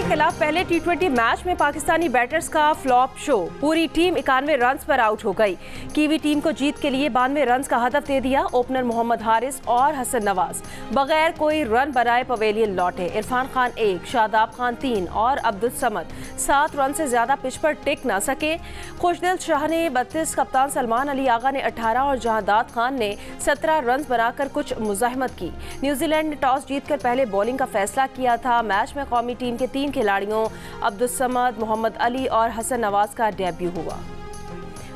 खिलाफ पहले टी20 मैच में पाकिस्तानी बैटर्स का फ्लॉप शो। पूरी टीम 91 रन्स पर आउट हो गई। कीवी टीम को जीत के लिए 92 रन्स का हदफ दे दिया। ओपनर मोहम्मद हारिस और हसन नवाज बगैर कोई रन बनाए पवेलियन लौटे। इरफान खान 1, शादाब खान 3 और अब्दुल समद 7 रन से ज्यादा पिच पर टिक न सके। खुशदिल शाह ने 32, कप्तान सलमान अली आगा ने 18 और जहादात खान ने 17 रन बनाकर कुछ मुजाहिमत की। न्यूजीलैंड ने टॉस जीतकर पहले बॉलिंग का फैसला किया था। मैच में कौमी टीम के 3 खिलाड़ियों अब्दुल समद, मोहम्मद अली और हसन नवाज का डेब्यू हुआ।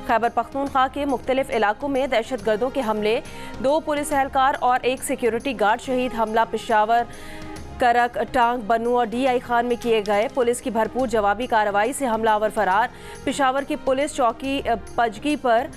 खैबर पख्तूनख्वा के मुख्तलिफ इलाकों में दहशतगर्दों के हमले, 2 पुलिस एहलकार और 1 सिक्योरिटी गार्ड शहीद। हमला पिशावर, करक, टांग, बनू और DI खान में किए गए। पुलिस की भरपूर जवाबी कार्रवाई से हमलावर फरार। पिशावर की पुलिस चौकी पजगी पर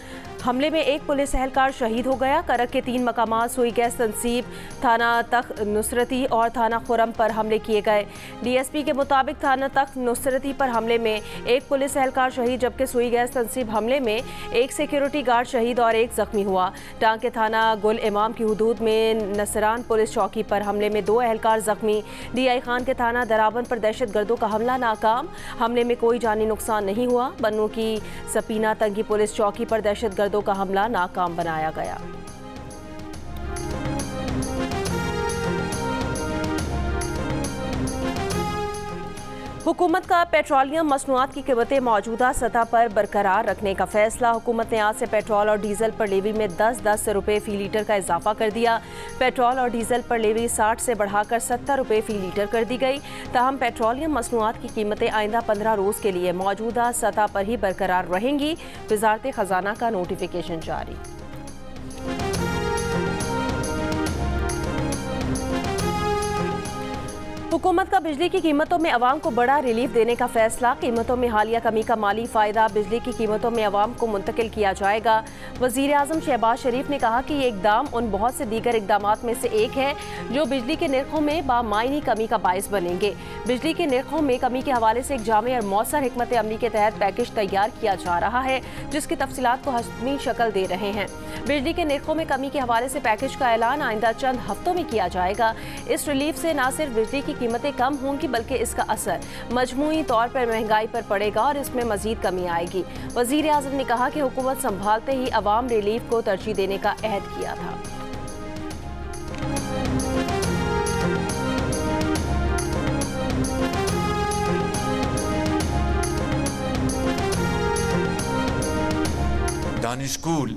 हमले में 1 पुलिस एहलकार शहीद हो गया। करक के 3 मकामात सुई गैस तनसीब, थाना तख्त नुसरती और थाना खुरम पर हमले किए गए। DSP के मुताबिक थाना तख्त नुसरती पर हमले में 1 पुलिस एहलकार शहीद, जबकि सुई गैस तनसीब हमले में 1 सिक्योरिटी गार्ड शहीद और 1 जख्मी हुआ। टांग के थाना गुल इमाम की हुदूद में नसरान पुलिस चौकी पर हमले में 2 एहलकार जख्मी। DI खान के थाना दराबन पर दहशतगर्दों का हमला नाकाम, हमले में कोई जानी नुकसान नहीं हुआ। बन्नू की सपीना तंगी पुलिस चौकी पर दहशतगर्दों का हमला नाकाम बनाया गया। हुकूमत का पेट्रोलियम मसनूआत की कीमतें मौजूदा सतह पर बरकरार रखने का फैसला। हुकूमत ने आज से पेट्रोल और डीजल पर लेवी में 10-10 रुपये फ़ी लीटर का इजाफा कर दिया। पेट्रोल और डीजल पर लेवी 60 से बढ़ाकर 70 रुपये फ़ी लीटर कर दी गई। ताहम पेट्रोलियम मसनूआत की कीमतें आइंदा 15 रोज़ के लिए मौजूदा सतह पर ही बरकरार रहेंगी। वज़ारत ख़जाना का नोटिफिकेशन जारी। हुकूमत का बिजली की कीमतों में अवाम को बड़ा रिलीफ देने का फैसला। कीमतों में हालिया कमी का माली फ़ायदा बिजली की कीमतों में अवाम को मुंतकिल किया जाएगा। वज़ीर आज़म शहबाज शरीफ ने कहा कि ये इकदाम उन बहुत से दीगर इकदामात में से एक है जो बिजली के निर्खों में बामायनी कमी का बायस बनेंगे। बिजली के निर्खों में कमी के हवाले से एक जामे और मौसर हिकमत अमली के तहत पैकेज तैयार किया जा रहा है, जिसकी तफसीलात को हतमी शक्ल दे रहे हैं। बिजली के निर्खों में कमी के हवाले से पैकेज का ऐलान आइंदा चंद हफ्तों में किया जाएगा। इस रिलीफ से न सिर्फ बिजली की कीमतें कम होंगी, बल्कि इसका असर मजमूई तौर पर महंगाई पर पड़ेगा और इसमें मजीद कमी आएगी। वज़ीर आज़म ने कहा कि हुकूमत संभालते ही अवाम रिलीफ को तरजीह देने का अहद किया था। दानिश स्कूल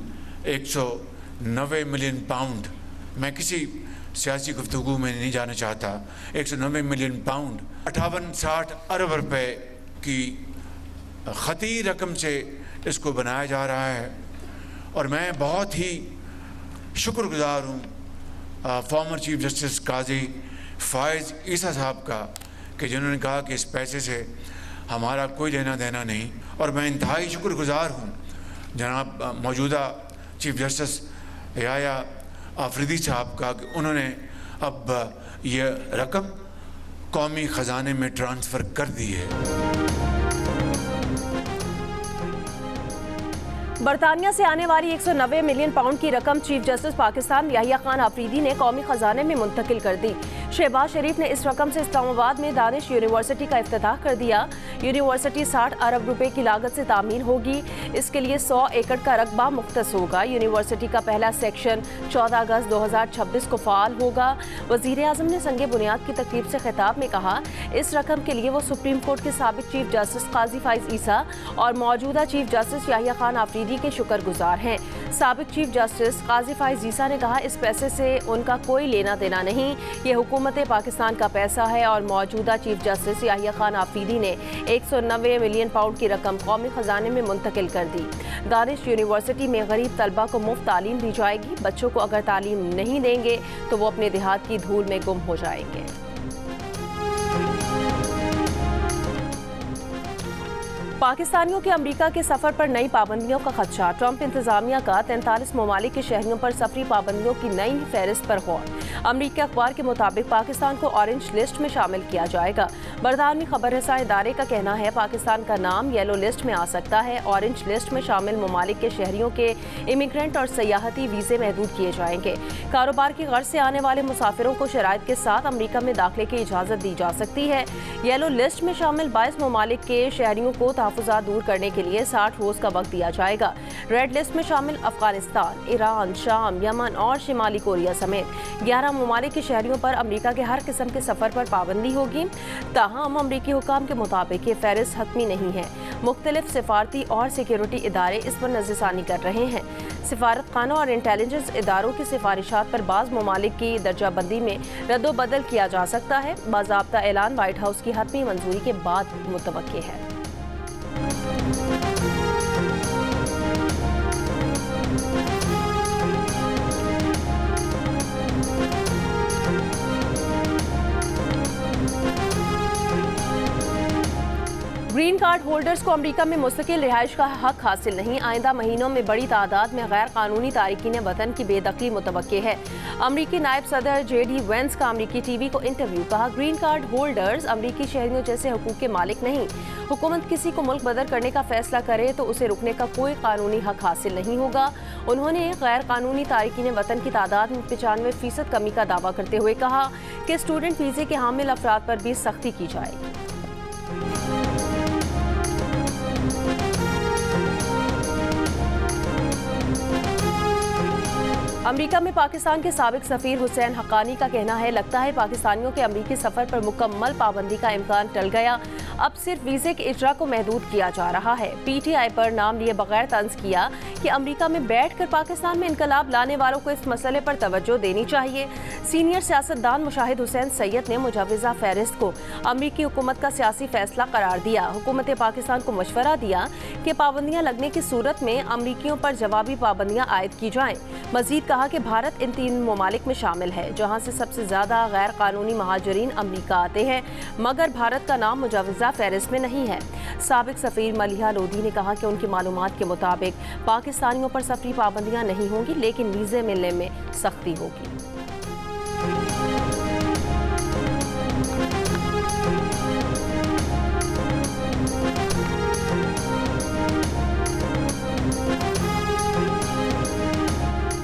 190 मिलियन पाउंड, मैं किसी सियासी गुफ्तगू में नहीं जाना चाहता, 190 मिलियन पाउंड 58-60 अरब रुपए की ख़ती रकम से इसको बनाया जा रहा है। और मैं बहुत ही शुक्रगुजार हूँ फॉर्मर चीफ जस्टिस काजी फ़ाइज़ ईसा साहब का कि जिन्होंने कहा कि इस पैसे से हमारा कोई लेना देना नहीं। और मैं इंतहाई शुक्रगुजार हूँ जनाब मौजूदा चीफ जस्टिस याया आफरीदी साहब का कि उन्होंने अब ये रकम कौमी ख़जाने में ट्रांसफ़र कर दी है। बरतानिया से आने वाली 190 मिलियन पाउंड की रकम चीफ जस्टिस पाकिस्तान याहिया खान आफरीदी ने कौमी ख़जाने में मुंतकिल कर दी। शहबाज शरीफ ने इस रकम से इस्लामाबाद में दानिश यूनिवर्सिटी का इफ्तिताह कर दिया। यूनिवर्सिटी 60 अरब रुपए की लागत से तामीर होगी। इसके लिए 100 एकड़ का रकबा मुख्तस होगा। यूनिवर्सिटी का पहला सेक्शन 14 अगस्त 2026 को फ़ाल होगा। वज़ीर आज़म ने संगे बुनियाद की तकरीब से खिताब में कहा, इस रकम के लिए वो सुप्रीम कोर्ट के साबिक चीफ जस्टिस काजी फ़ाइज़ ईसा और मौजूदा चीफ जस्टिस याहिया खान आफरीदी के शुक्रगुजार हैं। साबिक चीफ जस्टिस काजी फ़ाइज़ ईसा ने कहा, इस पैसे से उनका कोई लेना देना नहीं, ये हुकूमत पाकिस्तान का पैसा है। और मौजूदा चीफ जस्टिस याहिया खान आफरीदी ने 190 मिलियन पाउंड की रकम कौमी ख़जाने में मुंतकिल कर दी। दानिश यूनिवर्सिटी में गरीब तलबा को मुफ्त तालीम दी जाएगी। बच्चों को अगर तालीम नहीं देंगे तो वो अपने देहात की धूल में गुम हो जाएंगे। पाकिस्तानियों के अमेरिका के सफर पर नई पाबंदियों का खदशा। ट्रंप इंतजामिया का 43 ममालिक के शहरियों पर सफरी पाबंदियों की नई फहरिस्त पर गौर। अमरीकी अखबार के मुताबिक पाकिस्तान को ऑरेंज लिस्ट में शामिल किया जाएगा। बरतानवी खबर रसा इदारे का कहना है पाकिस्तान का नाम येलो लिस्ट में आ सकता है। ऑरेंज लिस्ट में शामिल ममालिक के शहरियों के इमिग्रेंट और सयाहती वीजे महदूद किए जाएंगे। कारोबार की गर्ज से आने वाले मुसाफिरों को शराइत के साथ अमरीका में दाखिले की इजाज़त दी जा सकती है। येलो लिस्ट में शामिल 22 ममालिक के शहरियों को तहफ़्फ़ुज़ात दूर करने के लिए 60 रोज़ का वक्त दिया जाएगा। रेड लिस्ट में शामिल अफगानिस्तान, ईरान, शाम, यमन और शिमाली कोरिया समेत 11 ममालिक के शहरियों पर अमरीका के हर किस्म के सफ़र पर पाबंदी होगी। ताहम अमरीकी हुकाम के मुताबिक ये फहरिस्त हतमी नहीं है। मुख्तलिफ सिफारती और सिक्योरिटी इदारे इस पर नज़रसानी कर रहे हैं। सिफारत खानों और इंटेलिजेंस इदारों की सिफारिशात पर बाज़ ममालिक की दर्जाबंदी में रद्दोबदल किया जा सकता है। बाज़ाब्ता ऐलान व्हाइट हाउस की हतमी मंजूरी के बाद मुतवक्किल है। ग्रीन कार्ड होल्डर्स को अमेरिका में मुस्तकिल रिहाइश का हक हासिल नहीं। आइंदा महीनों में बड़ी तादाद में गैर कानूनी तारिकीन वतन की बेदखली मुतवक्किल है। अमरीकी नायब सदर JD वेंस का अमरीकी TV को इंटरव्यू। कहा ग्रीन कार्ड होल्डर्स अमरीकी शहरियों जैसे हुकूक के मालिक नहीं। हुकूमत किसी को मुल्क बदर करने का फैसला करे तो उसे रुकने का कोई कानूनी हक हासिल नहीं होगा। उन्होंने गैर कानूनी तारिकीन वतन की तादाद में 95% कमी का दावा करते हुए कहा कि स्टूडेंट वीजे के हामिल अफराद पर भी सख्ती की जाएगी। अमेरिका में पाकिस्तान के साबिक सफीर हुसैन हक्कानी का कहना है लगता है पाकिस्तानियों के अमरीकी सफर पर मुकम्मल पाबंदी का इम्कान टल गया। अब सिर्फ वीजे के इजरा को महदूद किया जा रहा है। PTI पर नाम लिए बगैर तंज किया कि अमेरिका में बैठकर पाकिस्तान में इनकलाब लाने वालों को इस मसले पर तवज्जो देनी चाहिए। सीनियर सियासतदान मुशाहिद हुसैन सैयद ने मुजवज़ा फहरिस्त को अमरीकी हुकूमत का सियासी फैसला करार दिया। हुकूमत पाकिस्तान को मशवरा दिया कि पाबंदियां लगने की सूरत में अमरीकियों पर जवाबी पाबंदियां आयद की जाएं। मजीद कहा कि भारत इन 3 ममालिक में शामिल है जहां से सबसे ज्यादा गैर कानूनी महाजरीन अमरीका आते हैं, मगर भारत का नाम मुजवज़ा फहरिस्त में नहीं है। साबिक सफीर मलिहा लोधी ने कहा कि उनकी मालूमात के मुताबिक पाकिस्तानियों पर सफरी पाबंदियां नहीं होंगी, लेकिन वीजे मिलने में सख्ती होगी।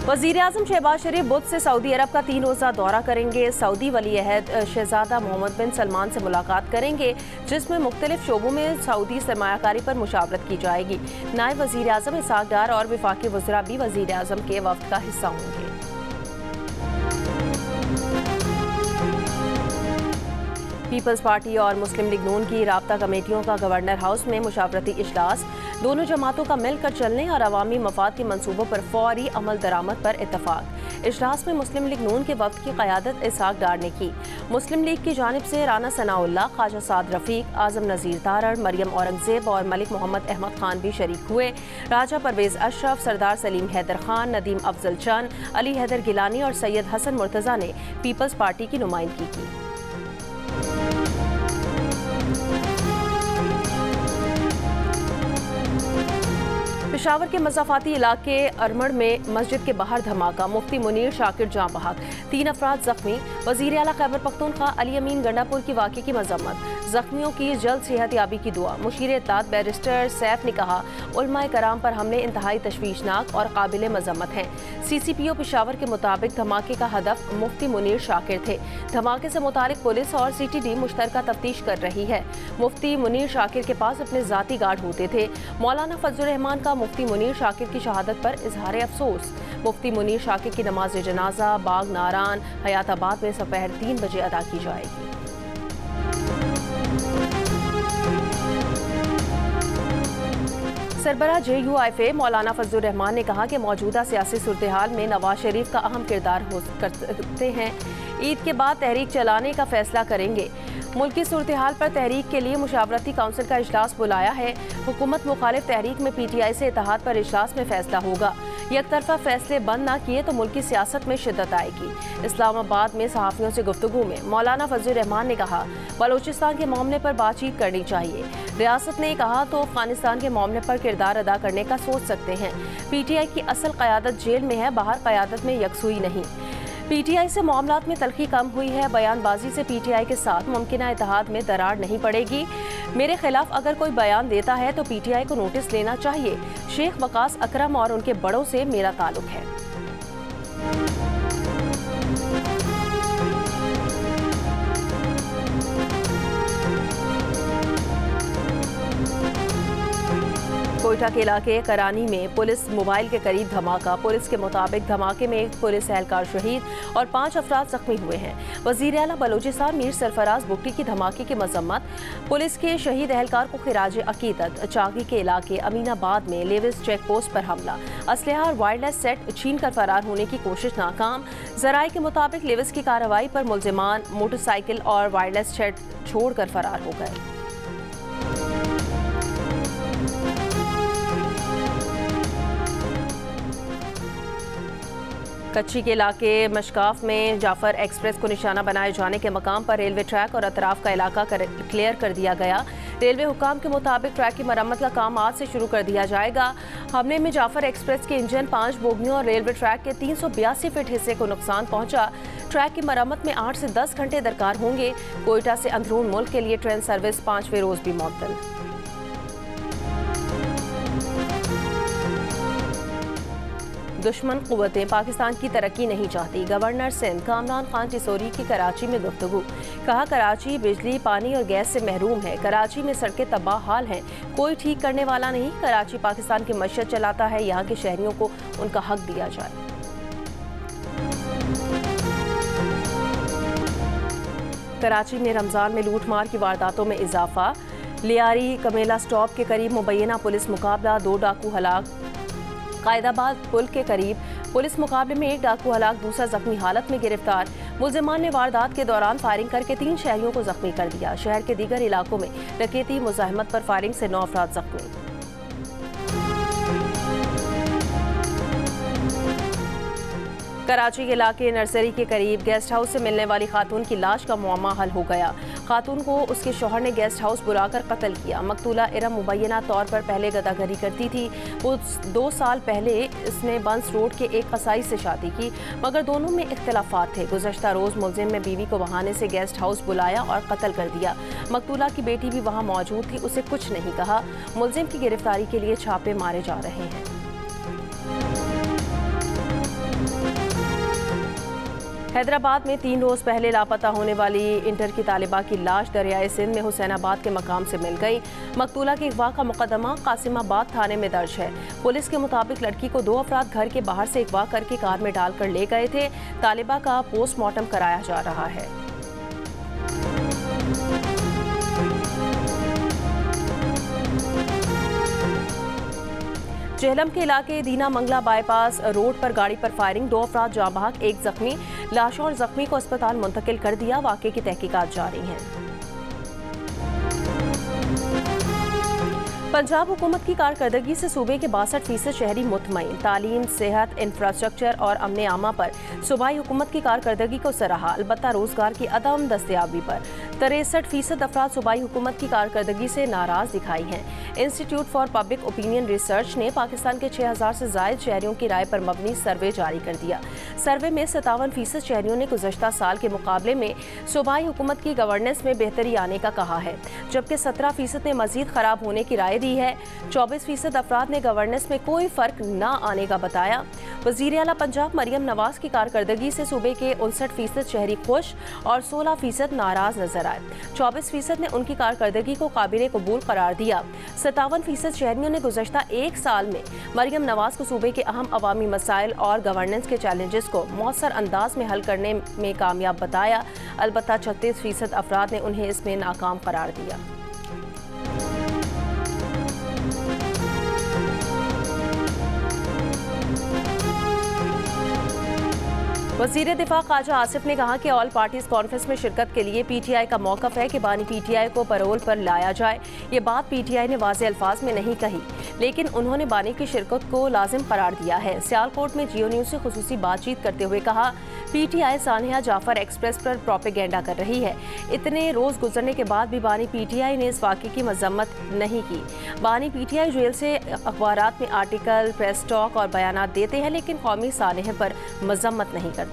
वज़ीर आज़म शहबाज शरीफ बुध से सऊदी अरब का 3 रोज़ा दौरा करेंगे। सऊदी वली अहद शहजादा मोहम्मद बिन सलमान से मुलाकात करेंगे, जिसमें मुख्तलिफ शोबों में सऊदी सरमायाकारी पर मुशावरत की जाएगी। नायब वज़ीर आज़म इसहाक डार और वफाकी वज़रा भी वज़ीर आज़म के वफ़द का हिस्सा होंगे। पीपल्स पार्टी और मुस्लिम लीग नून की राब्ता कमेटियों का गवर्नर हाउस में मुशावरती इजलास। दोनों जमातों का मिलकर चलने और अवामी मफाद के मंसूबों पर फौरी अमल दरामद पर इत्तफाक। इजलास में मुस्लिम लीग नून के वफ़द की क़यादत इसहाक डार ने की। मुस्लिम लीग की जानिब से राना सनाउल्लाह, ख्वाजा साद रफ़ीक, आज़म नज़ीर तारड़, मरियम औरंगज़ेब और मलिक मोहम्मद अहमद खान भी शरीक हुए। राजा परवेज़ अशरफ, सरदार सलीम हैदर खान, नदीम अफजल चंद, अली हैदर गिलानी और सैयद हसन मुर्तज़ा ने पीपल्स पार्टी की नुमाइंदगी की। पेशावर के मज़ाफ़ाती इलाके अरमड़ में मस्जिद के बाहर धमाका। मुफ्ती मुनीर शाकिर जाँ बहक, 3 अफराद जख्मी। वज़ीर आला खैबर पख्तूनख्वा अली अमीन गंडापुर की वाक़े की मज़म्मत। जख्मियों की जल्द सेहत याबी की दुआ। मुशीर इत्तलात बैरिस्टर सैफ ने कहा उलमाए कराम पर हमले इंतहाई तशवीशनाक और काबिल मज़म्मत हैं। CCPO पेशावर के मुताबिक धमाके का हदफ मुफ्ती मुनीर शाकिर थे। धमाके से मुतालिक पुलिस और CTD मुश्तरका तफ्तीश कर रही है। मुफ्ती मुनीर शाकिर के पास अपने ज़ाती गार्ड होते थे। मौलाना फजलुर रहमान का मुफ्ती मुनीर शाकिर की शहादत पर इजहार अफसोस। मुफ्ती मुनीर शाकिर की नमाज जनाजा बाग नारान हयाताबाद में दोपहर 3 बजे अदा की जाएगी। सरबराह JUIFA मौलाना फजलुर रहमान ने कहा कि मौजूदा सियासी सूरत हाल में नवाज शरीफ का अहम किरदार हो सकते हैं। ईद के बाद तहरीक चलाने का फैसला करेंगे। मुल्की सूरत हाल पर तहरीक के लिए मुशावरती काउंसिल का इजलास बुलाया है। हुकूमत मुखालिफ तहरीक में PTI से इत्तेहाद पर इजलास में फैसला होगा। एक तरफा फैसले बंद ना किए तो मुल्क की सियासत में शिद्दत आएगी। इस्लामाबाद में सहाफ़ियों से गुफ्तगू में मौलाना फजल रहमान ने कहा, बलूचिस्तान के मामले पर बातचीत करनी चाहिए। रियासत ने कहा तो अफगानिस्तान के मामले पर किरदार अदा करने का सोच सकते हैं। PTI की असल क़यादत जेल में है, बाहर क़यादत में यकसुई नहीं। PTI से मामलात में तलखी कम हुई है। बयानबाजी से PTI के साथ मुमकिन इत्तेहाद में दरार नहीं पड़ेगी। मेरे खिलाफ अगर कोई बयान देता है तो PTI को नोटिस लेना चाहिए। शेख वकास अकरम और उनके बड़ों से मेरा ताल्लुक है। कोयटा के इलाके करानी में पुलिस मोबाइल के करीब धमाका। पुलिस के मुताबिक धमाके में एक पुलिस एहलकार शहीद और 5 अफराद जख्मी हुए हैं। वज़ीर आला बलूचिस्तान मीर सरफराज बुगटी की धमाके की मजम्मत। पुलिस के शहीद एहलकार को खिराज अकीदत। चागी के इलाके अमीनाबाद में लेविस चेक पोस्ट पर हमला। असलहा और वायरलेस सेट छीन कर फरार होने की कोशिश नाकाम। जराये के मुताबिक लेविस की कार्रवाई पर मुलजिमान मोटरसाइकिल और वायरलेस सेट छोड़कर फरार हो गए। कच्ची के इलाके मशकाफ में जाफर एक्सप्रेस को निशाना बनाए जाने के मकाम पर रेलवे ट्रैक और अतराफ का इलाका क्लियर कर दिया गया। रेलवे हुकाम के मुताबिक ट्रैक की मरम्मत का काम आज से शुरू कर दिया जाएगा। हमले में जाफर एक्सप्रेस के इंजन, 5 बोगियों और रेलवे ट्रैक के 382 फीट हिस्से को नुकसान पहुंचा। ट्रैक की मरम्मत में 8 से 10 घंटे दरकार होंगे। कोयटा से अंदरून मुल्क के लिए ट्रेन सर्विस 5वें रोज भी मुअत्तल। दुश्मन कुव्वतें पाकिस्तान की तरक्की नहीं चाहती। गवर्नर सिंध कामरान खान टिसोरी की कराची में गुफ्तगू। कहा, कराची बिजली, पानी और गैस से महरूम है। कराची में सड़कें तबाह हाल हैं, कोई ठीक करने वाला नहीं। कराची पाकिस्तान की मईशत चलाता है, यहाँ के शहरियों को उनका हक दिया जाए। कराची में रमजान में लूटमार की वारदातों में इजाफा। लियारी कमेला स्टॉप के करीब मुबैना पुलिस मुकाबला, 2 डाकू हलाक। कायदाबाद पुल के करीब पुलिस मुकाबले में 1 डाकू हलाक, दूसरा जख्मी हालत में गिरफ्तार। मुलजिमान ने वारदात के दौरान फायरिंग करके 3 शहरियों को जख्मी कर दिया। शहर के दीगर इलाकों में डकैती मुजाहमत पर फायरिंग से 9 अफराद जख्मी। कराची के इलाके नर्सरी के करीब गेस्ट हाउस से मिलने वाली खातून की लाश का मुअम्मा हल हो गया। खातून को उसके शौहर ने गेस्ट हाउस बुलाकर कत्ल किया। मकतूला इरम मुबैना तौर पर पहले गदागरी करती थी। वो 2 साल पहले इसने बंस रोड के एक कसाई से शादी की, मगर दोनों में इख्तिलाफात थे। गुज़श्ता रोज़ मुलजिम ने बीवी को बहाने से गेस्ट हाउस बुलाया और कत्ल कर दिया। मकतूला की बेटी भी वहाँ मौजूद थी, उसे कुछ नहीं कहा। मुलजिम की गिरफ्तारी के लिए छापे मारे जा रहे हैं। हैदराबाद में 3 रोज़ पहले लापता होने वाली इंटर की तालिबा की लाश दरियाए सिंध में हुसैनाबाद के मकाम से मिल गई। मकतूला के अगवा का मुकदमा कासिमाबाद थाने में दर्ज है। पुलिस के मुताबिक लड़की को 2 अफराद घर के बाहर से अगवा करके कार में डालकर ले गए थे। तालिबा का पोस्टमार्टम कराया जा रहा है। जेहलम के इलाके दीना मंगला बाईपास रोड पर गाड़ी पर फायरिंग, 2 अफराद जाँ बहक, 1 जख्मी। लाशों और जख्मी को अस्पताल मुंतकिल कर दिया। वाक़े की तहकीकात जारी हैं। पंजाब हुकूमत की कारकर्दगी से सूबे के 62% शहरी मुतमईन। तालीम, सेहत, इंफ्रास्ट्रक्चर और अमन आमा पर सूबाई हुकूमत की कारकर्दगी को सराहा, अलबत्ता रोजगार की अदम दस्तयाबी पर 63% अफराद सूबाई हुकूमत की कारकर्दगी से नाराज दिखाई हैं। Institute for public opinion research ने पाकिस्तान के 6000 से जायद शहरियों की राय पर मबनी सर्वे जारी कर दिया। सर्वे में 57% शहरियों ने गुज़श्ता साल के मुकाबले में सूबाई हुकूमत की गवर्नेंस में बेहतरी आने का कहा है, जबकि 17% ने मजीद खराब होने की राय दी है। 24% अफराद ने गवर्नेंस में कोई फर्क न आने का बताया। वज़ीर आला पंजाब मरियम नवाज की कारकर्दगी से सूबे के 59% शहरी खुश और 16% नाराज नजर आए। 24% ने उनकी कारकर्दगी को काबिल कबूल करार दिया। 57% शहरियों ने गुज़श्ता 1 साल में मरियम नवाज को सूबे के अहम अवामी मसाइल और गवर्नेंस के चैलेंजेस को मौसर अंदाज में हल करने में कामयाब बताया। अलबत्ता 36% अफराद ने उन्हें इसमें नाकाम करार दिया। वज़ीर दिफा ख्वाजा आसिफ ने कहा कि ऑल पार्टीज कॉन्फ्रेंस में शिरकत के लिए पीटीआई का मौक़िफ़ है कि बानी पीटीआई को पैरोल पर लाया जाए। ये बात पीटीआई ने वाज़ेह अल्फाज में नहीं कही, लेकिन उन्होंने बानी की शिरकत को लाजिम करार दिया है। सियालकोट में जियो न्यूज़ से खुसूसी बातचीत करते हुए कहा, पीटीआई सानिया जाफर एक्सप्रेस पर प्रोपेगेंडा कर रही है। इतने रोज़ गुजरने के बाद भी बानी पीटीआई ने इस वाक़े की मजम्मत नहीं की। बानी पीटीआई जेल से अखबारात में आर्टिकल, प्रेस टॉक और बयानात देते हैं, लेकिन कौमी सानिया पर मजम्मत नहीं करते।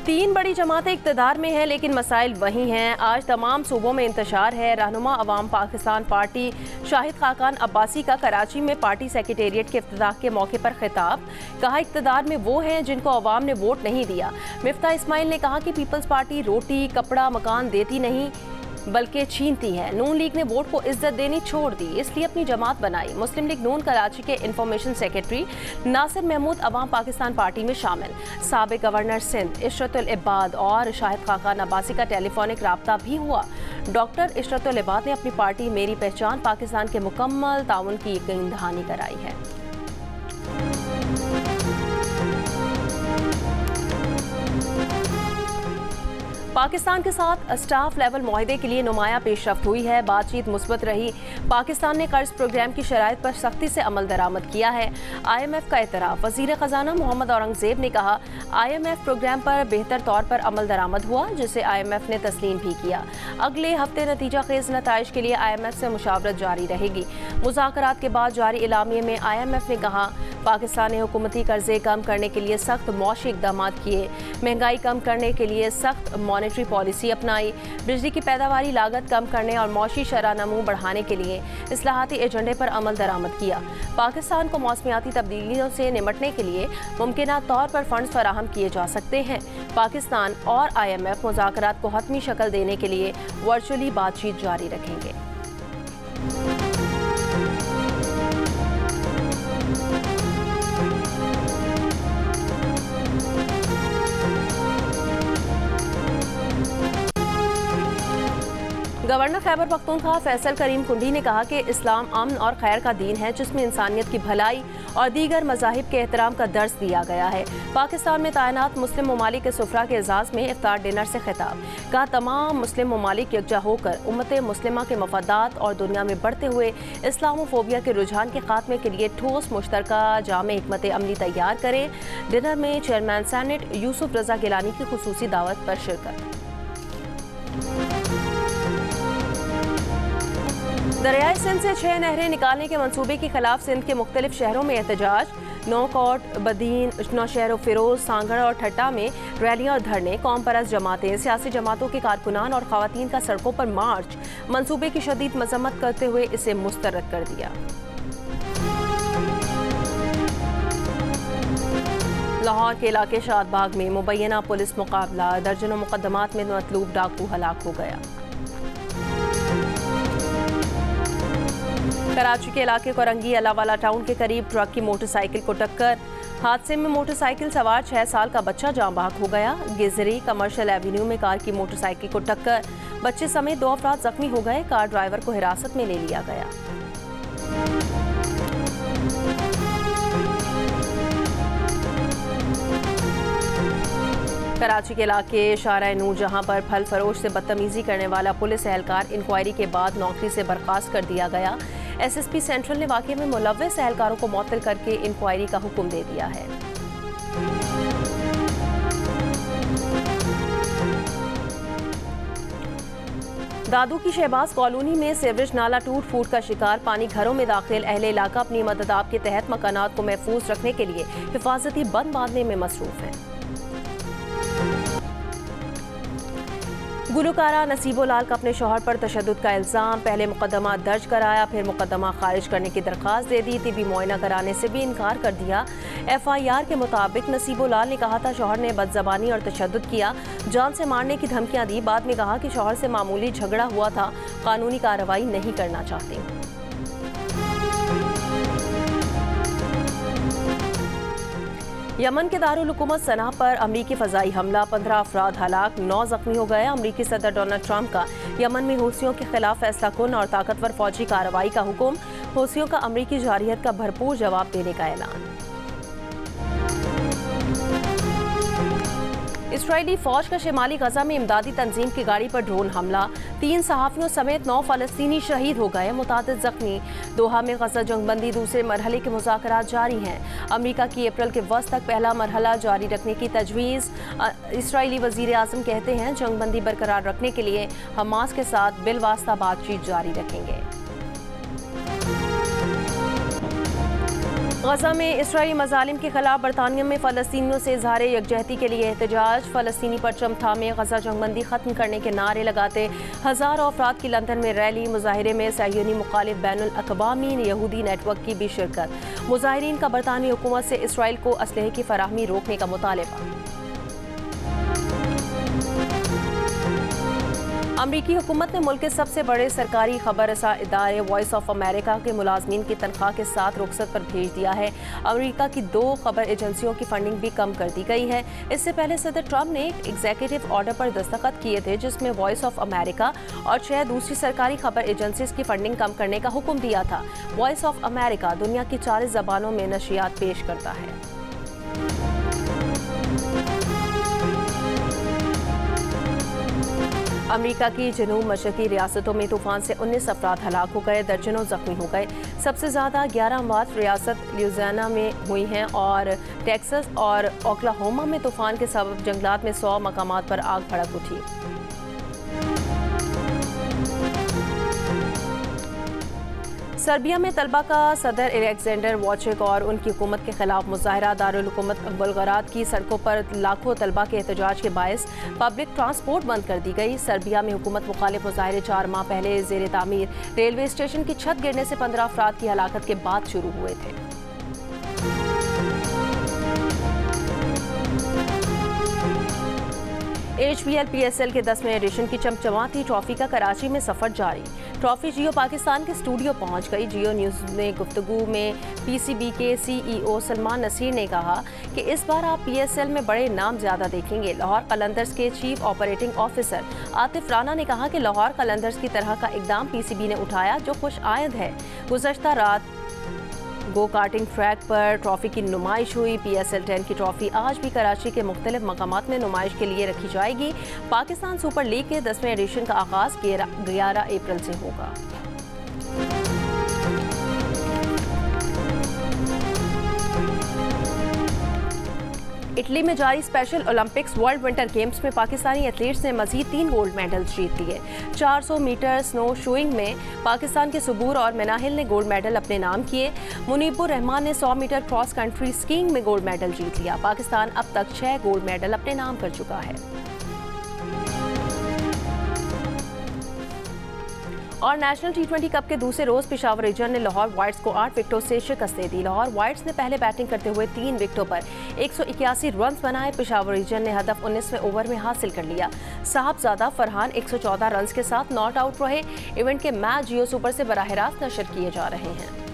3 बड़ी जमातें इक़्तिदार में हैं, लेकिन मसाइल वही हैं। आज तमाम सूबों में इंतशार है। रहनुमा अवाम पाकिस्तान पार्टी शाहिद खाकान अब्बासी का कराची में पार्टी सेक्रेटेरिएट के इफ्तिताह के मौके पर खिताब। कहा, इक़्तिदार में वो हैं जिनको अवाम ने वोट नहीं दिया। मिफ्ता इस्माइल ने कहा कि पीपल्स पार्टी रोटी, कपड़ा, मकान देती नहीं बल्कि छीनती है। नून लीग ने वोट को इज्जत देनी छोड़ दी, इसलिए अपनी जमात बनाई। मुस्लिम लीग नून कराची के इंफॉर्मेशन सेक्रेटरी नासिर महमूद अवाम पाकिस्तान पार्टी में शामिल। साबिक गवर्नर सिंध इशरतुल इबाद और शाहिद खाकान अब्बासी का टेलीफोनिक राब्ता भी हुआ। डॉक्टर इशरतुल इबाद ने अपनी पार्टी मेरी पहचान पाकिस्तान के मुकम्मल ताउन की यकीन दहानी कराई है। पाकिस्तान के साथ स्टाफ लेवल मुआहदे के लिए नुमाया पेशरफ्त हुई है। बातचीत मुस्बत रही। पाकिस्तान ने कर्ज प्रोग्राम की शराइत पर सख्ती से अमल दरामद किया है। IMF का एतराफ़। वज़ीर ख़जाना मोहम्मद औरंगज़ेब ने कहा, IMF प्रोग्राम पर बेहतर तौर पर अमल दरामद हुआ, जिसे IMF ने तस्लीम भी किया। अगले हफ्ते नतीजा खेज़ नताइज के लिए IMF से मुशावरत जारी रहेगी। मुज़ाकरात के बाद जारी इलामिये में IMF ने कहा, पाकिस्तान ने हुकूमती कर्जे कम करने के लिए सख्त मौशी इक़दाम किए, महंगाई कम करने के लिए सख्त मॉनेटरी पॉलिसी अपनाई, बिजली की पैदावारी लागत कम करने और मौशी शरह नमू बढ़ाने के लिए इस्लाहाती एजेंडे पर अमल दरामद किया। पाकिस्तान को मौसमियाती तब्दीलियों से निपटने के लिए मुमकिना तौर पर फंड्स फराहम किए जा सकते हैं। पाकिस्तान और IMF मुज़ाकरात को हतमी शक्ल देने के लिए वर्चुअली बातचीत जारी रखेंगे। गवर्नर खैबर पख्तूनख्वा फैसल करीम कुंडी ने कहा कि इस्लाम अमन और खैर का दीन है, जिसमें इंसानियत की भलाई और दीगर मज़ाहिब के एहतराम का दर्स दिया गया है। पाकिस्तान में तैनात मुस्लिम ममालिक के सुफ्रा के एजाज़ में इफ्तार डिनर से खिताब। कहा, तमाम मुस्लिम ममालिक यकजा होकर उम्मत मुस्लिमा के मफादात और दुनिया में बढ़ते हुए इस्लामोफोबिया के रुझान के खात्मे के लिए ठोस मुश्तरका जामे हिकमत अमली तैयार करें। डिनर में चेयरमैन सेनेट यूसुफ रजा गिलानी की खुसूसी दावत पर शिरकत। दरियाए सिंध से 6 नहरें निकालने के मंसूबे के खिलाफ सिंध के मुख्तलिफ शहरों में एहतजाज। नौकोट, बदीन, नौशहर फिरोज, सांगड़ और ठट्टा में रैलियां और धरने। कौम परस्त जमातें, सियासी जमातों के कारकुनान और खवातीन का सड़कों पर मार्च। मंसूबे की शदीद मजम्मत करते हुए इसे मुस्तरद कर दिया। लाहौर के इलाके शादबाग में मुबैना पुलिस मुकाबला। दर्जनों मुकदमात में मतलूब डाकू हलाक हो गया। कराची के इलाके कोरंगी अलावाला टाउन के करीब ट्रक की मोटरसाइकिल को टक्कर। हादसे में मोटरसाइकिल सवार 6 साल का बच्चा जाँ बहक हो गया। गिजरी कमर्शियल एवेन्यू में कार की मोटरसाइकिल को टक्कर। बच्चे समेत 2 अफराद जख्मी हो गए। कार ड्राइवर को हिरासत में ले लिया गया। कराची के इलाके शारा नूर जहां पर फल फरोश से बदतमीजी करने वाला पुलिस एहलकार इंक्वायरी के बाद नौकरी से बर्खास्त कर दिया गया। SSP सेंट्रल ने वाक़े में मुलव्वस एहलकारों को मुअत्तल करके इंक्वायरी का हुक्म दे दिया है। दादू की शहबाज कॉलोनी में सीवरेज नाला टूट फूट का शिकार। पानी घरों में दाखिल। अहले इलाका अपनी मदद आप के तहत मकानात को महफूज रखने के लिए हिफाजती बंद बांधने में मसरूफ है। गुलकारा नसीबो लाल का अपने शौहर पर तशद्दुद का इल्ज़ाम। पहले मुकदमा दर्ज कराया, फिर मुकदमा खारिज करने की दरख्वास्त दे दी। तिबी मुआयना कराने से भी इनकार कर दिया। FIR के मुताबिक नसीबो लाल ने कहा था शौहर ने बदज़बानी और तशद्दुद किया, जान से मारने की धमकियां दी। बाद में कहा कि शौहर से मामूली झगड़ा हुआ था, कानूनी कार्रवाई नहीं करना चाहती। यमन के दारुल हुकूमत सना पर अमरीकी फ़ज़ाई हमला, 15 अफराद हलाक, 9 ज़ख्मी हो गए। अमरीकी सदर डोनाल्ड ट्रंप का यमन में हूथियों के खिलाफ फैसला कुन और ताकतवर फौजी कार्रवाई का हुक्म, हूथियों का अमरीकी जारहियत का भरपूर जवाब देने का ऐलान। इसराइली फौज का शिमाली गजा में इमदादी तंजीम की गाड़ी पर ड्रोन हमला, 3 सहाफ़ियों समेत 9 फ़लस्तीनी शहीद हो गए, मुतादिद ज़ख्मी। दोहा में गजा जंगबंदी दूसरे मरहले के मुज़ाकरात जारी हैं। अमरीका की अप्रैल के वस्त तक पहला मरहला जारी रखने की तजवीज़। इसराइली वज़ीर आज़म कहते हैं जंगबंदी बरकरार रखने के लिए हमास के साथ बिलवास्ता बातचीत जारी रखेंगे। गजा में इसराइली मज़ालिम के खिलाफ बरतानिया में फ़लस्तीनियों से इज़हार यकजहती के लिए एहतजाज। फ़लस्तीनी परचम थामे गजा जंगबंदी ख़त्म करने के नारे लगाते हज़ारों अफराद की लंदन में रैली। मुजाहिरे में सहयूनी मुखालिफ बैनुल अक़वामी यहूदी नेटवर्क की भी शिरकत। मुजाहिरीन का बरतानी हुकूमत से इसराइल को असलहे की फराहमी रोकने का मुतालबा। अमरीकी हुकूमत ने मुल्क के सबसे बड़े सरकारी खबर रसा इदारे वॉइस ऑफ अमेरिका के मुलाजमीन की तनख्वाह के साथ रुखसत पर भेज दिया है। अमरीका की 2 खबर एजेंसियों की फंडिंग भी कम कर दी गई है। इससे पहले सदर ट्रंप ने एक एग्जीक्यूटिव ऑर्डर पर दस्तखत किए थे जिसमें वॉइस ऑफ अमेरिका और 6 दूसरी सरकारी खबर एजेंसीज की फंडिंग कम करने का हुक्म दिया था। वॉइस ऑफ अमेरिका दुनिया की 40 ज़बानों में नशियात पेश करता है। अमरीका की जनूब मशरकी रियासतों में तूफान से 19 अफराद हलाक हो गए, दर्जनों जख्मी हो गए। सबसे ज़्यादा 11 अमवात रियासत ल्यूजियाना में हुई हैं और टेक्सास और ओक्लाहोमा में तूफान के सबब जंगलात में 100 मकामात पर आग भड़क उठी। सर्बिया में तलबा का सदर एलेक्जेंडर वॉचिक और उनकी हुकूमत के खिलाफ मुजाहरा। दारुल हुकूमत बुल्गारात की सड़कों पर लाखों तलबा के एहतजाज के बायस पब्लिक ट्रांसपोर्ट बंद कर दी गई। सर्बिया में हुकूमत मुखालिफ मुजाहरे 4 माह पहले जेर तामीर रेलवे स्टेशन की छत गिरने से 15 अफराद की हलाकत के बाद शुरू हुए थे। HBL PSL के 10वें एडिशन की चमचमाती ट्रॉफी का कराची में सफर जारी। ट्रॉफी जियो पाकिस्तान के स्टूडियो पहुंच गई। जियो न्यूज़ में गुफ्तगू में PCB के CEO सलमान नसीर ने कहा कि इस बार आप PSL में बड़े नाम ज़्यादा देखेंगे। लाहौर कलंदर्स के chief operating officer Atif Rana ने कहा कि लाहौर कलंदर्स की तरह का इकदाम PCB ने उठाया जो खुश आयद है। गुज़श्ता रात गो कार्टिंग ट्रैक पर ट्रॉफी की नुमाइश हुई। PSL 10 की ट्रॉफी आज भी कराची के मुख्तलिफ मकामात में नुमाइश के लिए रखी जाएगी। पाकिस्तान सुपर लीग के 10वें एडिशन का आगाज़ 11 अप्रैल से होगा। इटली में जारी special Olympics world winter games में पाकिस्तानी एथलीट्स ने मजीद 3 गोल्ड मेडल्स जीत लिए। 400 मीटर स्नो शूइंग में पाकिस्तान के सबूर और मिनाहिल ने गोल्ड मेडल अपने नाम किए। मुनीबुर रहमान ने 100 मीटर क्रॉस कंट्री स्कीइंग में गोल्ड मेडल जीत लिया। पाकिस्तान अब तक 6 गोल्ड मेडल अपने नाम कर चुका है। और नेशनल T20 कप के दूसरे रोज पेशावर रीजन ने लाहौर वाइट्स को 8 विकेटों से शिकस्त दे दी। लाहौर वाइट्स ने पहले बैटिंग करते हुए 3 विकेटों पर 181 रन बनाए। पेशावर रीजन ने हदफ 19वें ओवर में हासिल कर लिया। साहबजादा फरहान 114 रन के साथ नॉट आउट रहे। इवेंट के मैच जियो सुपर से बराह रास्त नशर किए जा रहे हैं।